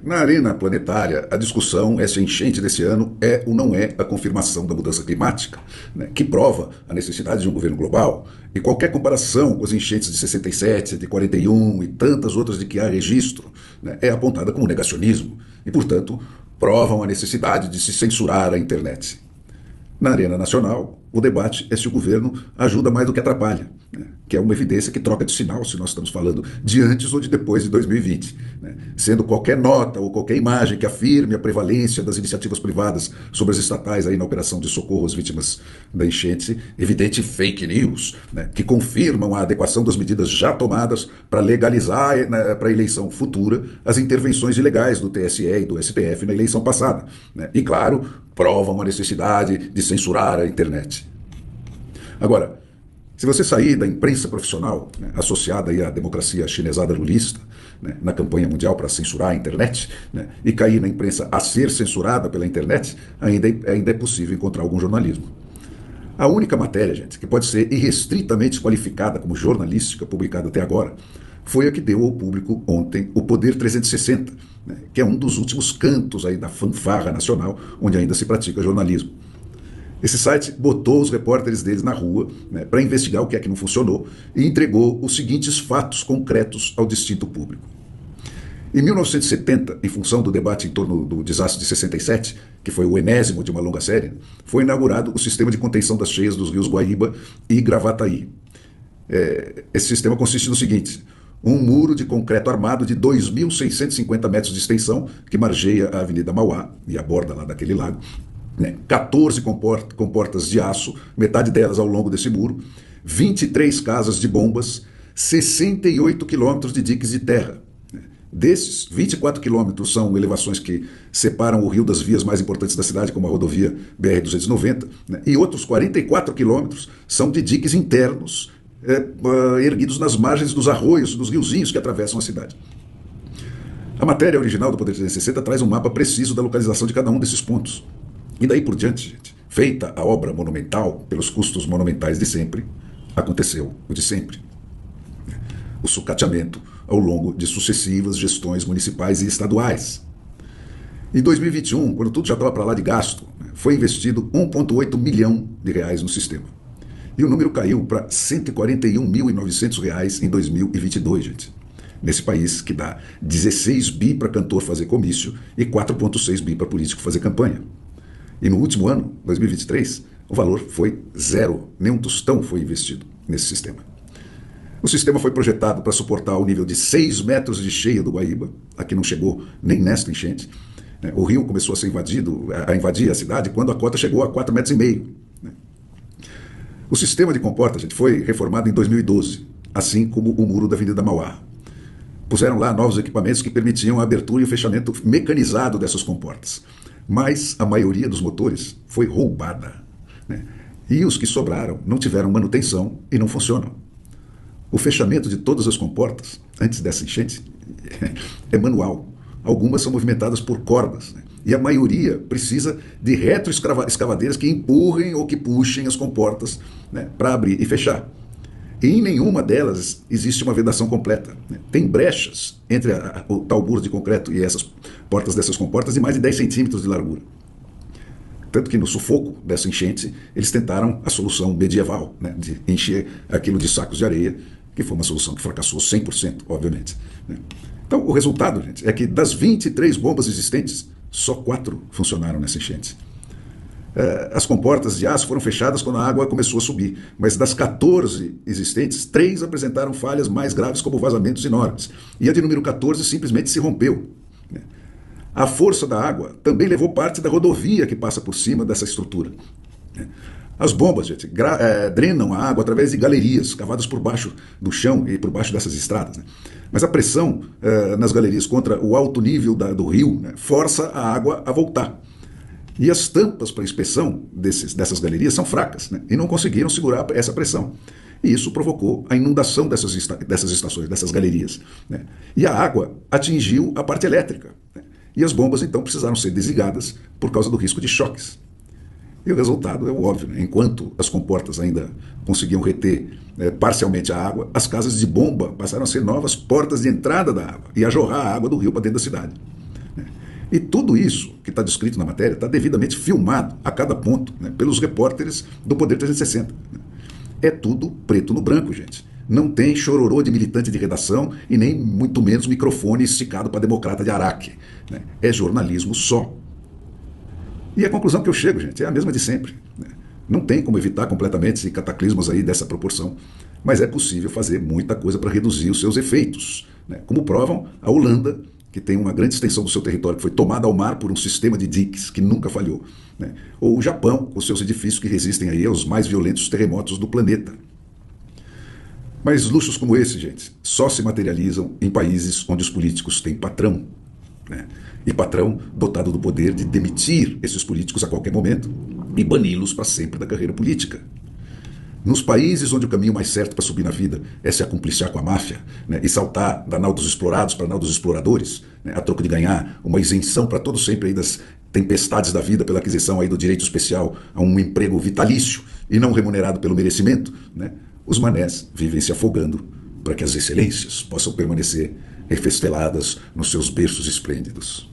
Na arena planetária, a discussão é se a enchente desse ano é ou não é a confirmação da mudança climática, né, que prova a necessidade de um governo global. E qualquer comparação com as enchentes de 67, de 41 e tantas outras de que há registro, né, é apontada como negacionismo e, portanto, provam a necessidade de se censurar a internet. Na arena nacional, o debate é se o governo ajuda mais do que atrapalha, né? Que é uma evidência que troca de sinal se nós estamos falando de antes ou de depois de 2020. Né? Sendo qualquer nota ou qualquer imagem que afirme a prevalência das iniciativas privadas sobre as estatais aí na operação de socorro às vítimas da enchente, evidente fake news, né? Que confirmam a adequação das medidas já tomadas para legalizar para a eleição futura as intervenções ilegais do TSE e do STF na eleição passada. Né? E, claro, provam a necessidade de censurar a internet. Agora, se você sair da imprensa profissional, né, associada aí à democracia chinesada lulista, né, na campanha mundial para censurar a internet, né, e cair na imprensa a ser censurada pela internet, ainda é possível encontrar algum jornalismo. A única matéria, gente, que pode ser irrestritamente qualificada como jornalística publicada até agora, foi a que deu ao público ontem o Poder 360, né, que é um dos últimos cantos aí da fanfarra nacional onde ainda se pratica jornalismo. Esse site botou os repórteres deles na rua, né, para investigar o que é que não funcionou e entregou os seguintes fatos concretos ao distinto público. Em 1970, em função do debate em torno do desastre de 67, que foi o enésimo de uma longa série, foi inaugurado o sistema de contenção das cheias dos rios Guaíba e Gravataí. Esse sistema consiste no seguinte: um muro de concreto armado de 2.650 metros de extensão que margeia a Avenida Mauá e a borda lá daquele lago, né? 14 comportas de aço, metade delas ao longo desse muro, 23 casas de bombas, 68 quilômetros de diques de terra. Desses, 24 quilômetros são elevações que separam o rio das vias mais importantes da cidade, como a rodovia BR-290, né? E outros 44 quilômetros são de diques internos, erguidos nas margens dos arroios, dos riozinhos que atravessam a cidade. A matéria original do Poder 360 traz um mapa preciso da localização de cada um desses pontos. E daí por diante, gente, feita a obra monumental pelos custos monumentais de sempre, aconteceu o de sempre: o sucateamento ao longo de sucessivas gestões municipais e estaduais. Em 2021, quando tudo já estava para lá de gasto, foi investido 1,8 milhão de reais no sistema. E o número caiu para R$ 141.900 em 2022, gente. Nesse país que dá 16 bi para cantor fazer comício e 4,6 bi para político fazer campanha. E no último ano, 2023, o valor foi zero, nem um tostão foi investido nesse sistema. O sistema foi projetado para suportar o nível de 6 metros de cheia do Guaíba, a que não chegou nem nesta enchente. O rio começou a ser a invadir a cidade quando a cota chegou a 4,5 metros. O sistema de comporta, gente, foi reformado em 2012, assim como o muro da Avenida Mauá. Puseram lá novos equipamentos que permitiam a abertura e o fechamento mecanizado dessas comportas. Mas a maioria dos motores foi roubada, né? E os que sobraram não tiveram manutenção e não funcionam. O fechamento de todas as comportas, antes dessa enchente, é manual. Algumas são movimentadas por cordas, né? E a maioria precisa de retroescavadeiras que empurrem ou que puxem as comportas, né, para abrir e fechar. E em nenhuma delas existe uma vedação completa, né? Tem brechas entre o tal muro de concreto e essas portas dessas comportas de mais de 10 centímetros de largura. Tanto que no sufoco dessa enchente, eles tentaram a solução medieval, né, de encher aquilo de sacos de areia, que foi uma solução que fracassou 100%, obviamente, né? Então, o resultado, gente, é que das 23 bombas existentes, só 4 funcionaram nessa enchente. As comportas de aço foram fechadas quando a água começou a subir, mas das 14 existentes, 3 apresentaram falhas mais graves como vazamentos enormes, e a de número 14 simplesmente se rompeu. A força da água também levou parte da rodovia que passa por cima dessa estrutura. As bombas, gente, drenam a água através de galerias cavadas por baixo do chão e por baixo dessas estradas, né? Mas a pressão nas galerias contra o alto nível do rio, né, força a água a voltar. E as tampas para inspeção dessas galerias são fracas, né, e não conseguiram segurar essa pressão. E isso provocou a inundação dessas estações, dessas galerias, né? E a água atingiu a parte elétrica, né? E as bombas então precisaram ser desligadas por causa do risco de choques. E o resultado é o óbvio, né? Enquanto as comportas ainda conseguiam reter parcialmente a água, as casas de bomba passaram a ser novas portas de entrada da água e a jorrar a água do rio para dentro da cidade. E tudo isso que está descrito na matéria está devidamente filmado a cada ponto, né, pelos repórteres do Poder 360. É tudo preto no branco, gente. Não tem chororô de militante de redação e nem muito menos microfone esticado para democrata de Araque. Né? É jornalismo só. E a conclusão que eu chego, gente, é a mesma de sempre. Né? Não tem como evitar completamente esse cataclismos aí dessa proporção, mas é possível fazer muita coisa para reduzir os seus efeitos. Né? Como provam a Holanda, que tem uma grande extensão do seu território que foi tomada ao mar por um sistema de diques que nunca falhou. Né? Ou o Japão, com seus edifícios que resistem aí aos mais violentos terremotos do planeta. Mas luxos como esse, gente, só se materializam em países onde os políticos têm patrão. Né? E patrão dotado do poder de demitir esses políticos a qualquer momento e bani-los para sempre da carreira política. Nos países onde o caminho mais certo para subir na vida é se acumpliciar com a máfia, né, e saltar da nau dos explorados para a nau dos exploradores, né, a troco de ganhar uma isenção para todos sempre aí das tempestades da vida pela aquisição aí do direito especial a um emprego vitalício e não remunerado pelo merecimento, né, os manés vivem se afogando para que as excelências possam permanecer refesteladas nos seus berços esplêndidos.